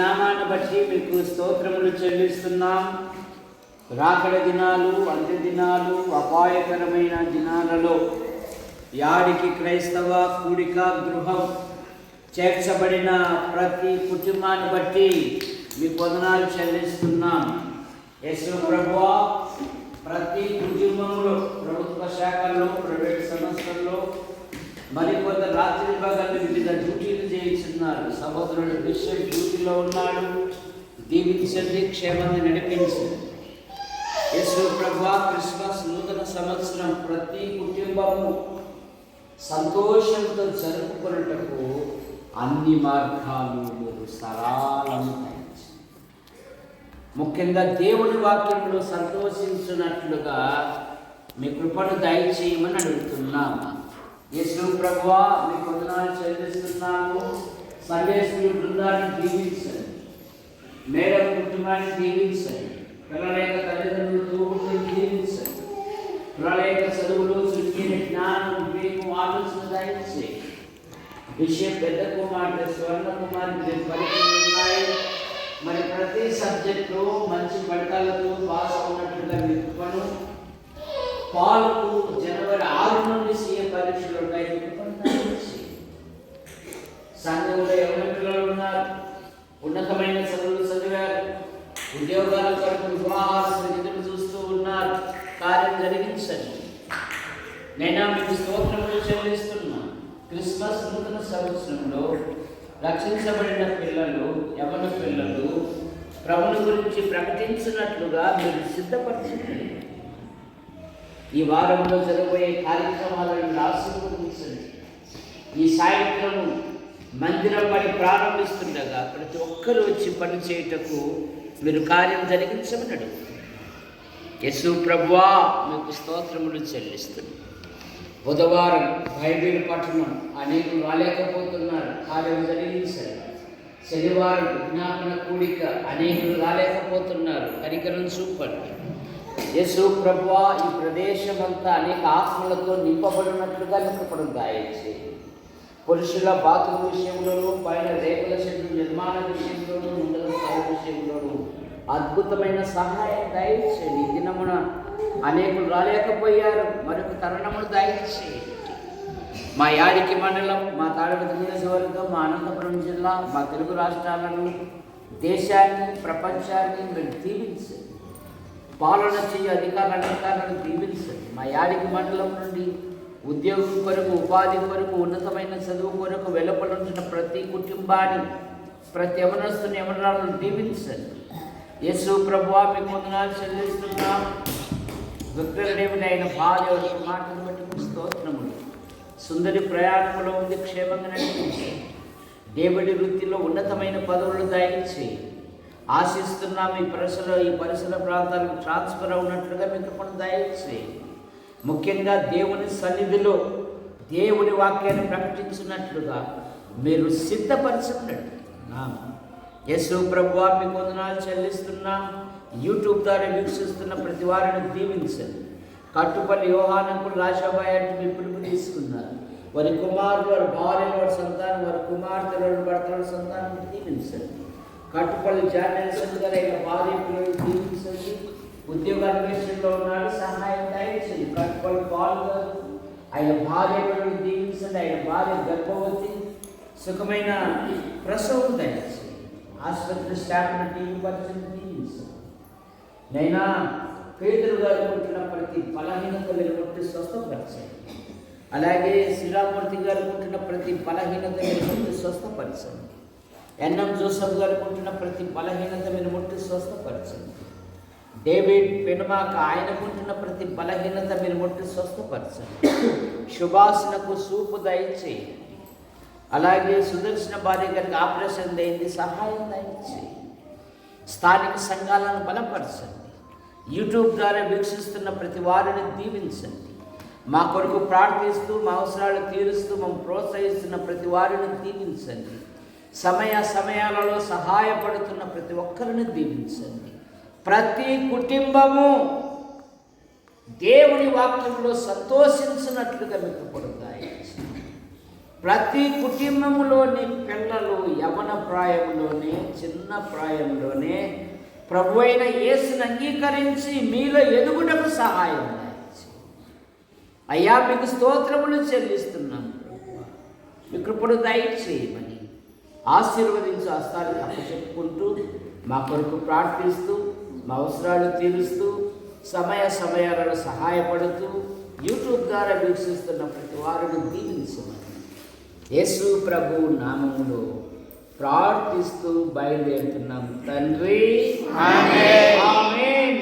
నామాన్ని బట్టి మీకు స్తోత్రములు చెల్లిస్తున్నాం. రాకడ దినాలు, అంత్య దినాలు, అపాయకరమైన దినాలలో యాడికి క్రైస్తవ కూడిక గృహం చేర్చబడిన ప్రతి కుటుంబాన్ని బట్టి మీ వందనాలు చెల్లిస్తున్నాం. యేసు ప్రభువా, ప్రతి కుటుంబంలో ప్రభుత్వ శాఖల్లో, ప్రైవేట్ సంస్థల్లో మరికొంత రాత్రి భాగాన్ని వివిధ డ్యూటీలు చేయించున్నారు. సహోదరుడు బిషప్ డ్యూటీలో ఉన్నాడు. దీవించండి, క్షేమాన్ని నడిపించండి. యేసు ప్రభువా, క్రిస్మస్ నూతన సంవత్సరం ప్రతి కుటుంబము సంతోషంతో జరుపుకున్నటకు అన్ని మార్గాలు మీరు సరళంగా, ముఖ్యంగా దేవుని వాక్యంలో సంతోషించినట్లుగా మీ కృపను దయచేయమని అడుగుతున్నాము. యేసు ప్రభువా, మీ వందనాలు చెల్లిస్తున్నాము. సండే స్కూల్ బృందాన్ని దీవించండి, మేడం కుటుంబాన్ని దీవించండి, పిల్లలేక తల్లిదండ్రులు తోబుట్టుని దీవించండి, పిల్లలేక చదువులు, చురుకైన జ్ఞానం, వివేకం, ఆలోచన దయచేయండి. విషయం పెద్ద కుమార్తె స్వర్ణ కుమార్తె పరీక్షలు ఉన్నాయి. మరి ప్రతి సబ్జెక్టులో మంచి ఫలితాలతో పాస్ అవునట్లుగా మీ కృపను, పాలకు జనవరి 6 నుండి సీఏ పరీక్షలు ఉన్నాయి. సంఘంలో ఎవరి పిల్లలు ఉన్నారు, ఉన్నతమైన చదువులు చదివారు, ఉద్యోగాల కొరకు వివాహాలు ఎదురు చూస్తూ ఉన్నారు. కార్యం జరిగించండి. నేను మీకు స్తోత్రములు చెల్లిస్తున్నాను. క్రిస్మస్ నూతన సంవత్సరంలో రక్షించబడిన పిల్లలు, యవన పిల్లలు ప్రభుని గురించి ప్రకటించినట్లుగా మీరు సిద్ధపరచండి. ఈ వారంలో జరగబోయే కార్యక్రమాలను ఆశీర్వదించండి. ఈ సాయంత్రం మందిరం పని ప్రారంభిస్తుండగా ప్రతి ఒక్కరు వచ్చి పని చేయుటకు మీరు కార్యం జరిగించమని అడుగుతున్నారు. యేసు ప్రభువా, మీకు స్తోత్రములు చెల్లిస్తుంది. బుధవారం బైబిల్ పఠనం అనేకులు రాలేకపోతున్నారు, కార్యం జరిగించండి. శనివారం విజ్ఞాపన కూడిక అనేకులు రాలేకపోతున్నారు, కనికరం చూపండి. యేసు ప్రభువా, ఈ ప్రదేశం అంతా అనేక ఆత్మలతో నింపబడినట్లుగా నింపడం దయచేయండి. పురుషుల బాత్రూమ్ విషయంలోనూ, పైన రేకుల షెడ్డు నిర్మాణ విషయంలోనూ, ముందల స్థాయి విషయంలోనూ అద్భుతమైన సహాయం దయచేయండి. ఈ దినమున అనేకులు రాలేకపోయారు, మరొక తరుణమును దయచేయండి. మా యాడికి మండలం, మా తాడపతి నియోజకవర్గం, మా అనంతపురం జిల్లా, మా తెలుగు రాష్ట్రాలను, దేశాన్ని, ప్రపంచాన్ని మీరు దీవించండి. పాలన చేయ అధికారులను దీవించండి. మా యాడికి మండలం నుండి ఉద్యోగం కొరకు, ఉపాధి కొరకు, ఉన్నతమైన చదువు కొరకు వెలుపలుంటున్న ప్రతి కుటుంబాన్ని, ప్రతి యవనస్తుని యవనరాలను దీవించండి. యేసు ప్రభువా, మీకు వందనాలు చెల్లిస్తున్నాం. విగ్రహదేవుని అయిన భార్య మాటను బట్టి స్తోత్రములు. సుందరి ప్రయాణంలో ఉంది, క్షేమంగా నడిపించండి. దేవుడి వృత్తిలో ఉన్నతమైన పదవులు దయచేయండి. ఆశిస్తున్నాం ఈ పరిసర ప్రాంతాలకు ట్రాన్స్ఫర్ అవునట్లుగా మీకు కొన్ని దయచేయండి. ముఖ్యంగా దేవుని సన్నిధిలో దేవుని వాక్యాన్ని ప్రకటించినట్లుగా మీరు సిద్ధపరచండి. యేసు ప్రభువా, మీకు వందనాలు చెల్లిస్తున్నా. యూట్యూబ్ ద్వారా వీక్షిస్తున్న ప్రతి వారిని దీవించండి. కట్టుపల్లి యోహానంకులు రాజాబాయి అంటే మీ పిలుపు తీసుకున్నారు. వారి కుమారులు, వారి భార్యలు, వారి సంతానం, వారి కుమార్తెలు, వారి భర్తల సంతానం దీవించండి. కట్టుపల్లి జానేశ్వరి గారు అయిన భార్య పిల్లలు దీవించండి. ఉద్యోగ అన్వేషణలో ఉన్నాడు, సహాయం దయచేయండి. కట్టుపల్లి పాలు గారు ఆయన భార్య పిల్లలు దీవించండి. ఆయన భార్య గర్భవతి, సుఖమైన ప్రసవం దయచేయండి. ఆసుపత్రి స్టాఫ్ను టీవీ పరిచయం దీవించండి. నైనా పేదరు గారు పుట్టిన ప్రతి బలహీనత నిలబట్టి స్వస్థపరచండి. అలాగే శ్రీరామూర్తి గారు పుట్టిన ప్రతి బలహీనత నిలబట్టి స్వస్థపరచండి. ఎన్ఎం జోసఫ్ గారు పుట్టిన ప్రతి బలహీనత నిలబట్టి స్వస్థపరచండి. డేవిడ్ పెనుమాక ఆయన పుట్టిన ప్రతి బలహీనత నిలబట్టి స్వస్థపరచండి. శుభాసనకు సూపు దయచేయండి. అలాగే సుదర్శన భార్య గారికి ఆపరేషన్ అయింది, సహాయం దయచేయండి. స్థానిక సంఘాలను బలపరచండి. యూట్యూబ్ ద్వారా వీక్షిస్తున్న ప్రతి వారిని దీవించండి. మా కొరకు ప్రార్థిస్తూ, మా అవసరాలు తీరుస్తూ మమ్మల్ని ప్రోత్సహిస్తున్న ప్రతి వారిని దీవించండి. సమయాలలో సహాయపడుతున్న ప్రతి ఒక్కరిని దీవించండి. ప్రతి కుటుంబము దేవుని వాక్యంలో సంతోషించినట్లుగా మీకు పడుతాయి. ప్రతి కుటుంబంలోని పిల్లలు యవన ప్రాయంలోనే, చిన్న ప్రాయంలోనే ప్రభు అయిన యేసుని అంగీకరించి మీలో ఎదుగుటకు సహాయం చేయండి. అయ్యా మీకు స్తోత్రములు చెల్లిస్తున్నాం. మీ కృపను దయచేయమని ఆశీర్వదించు హస్తాలకు అప్పచెప్పుకుంటూ మా కొరకు ప్రార్థిస్తూ మా అవసరాలు తీరుస్తూ సమయాలలో సహాయపడుతూ యూట్యూబ్ ద్వారా వీక్షిస్తున్న ప్రతి వారిని దీవించమని యేసు ప్రభు నామములో ప్రార్థిస్తూ బయలుదేరుతున్నాం తండ్రి. ఆమేన్.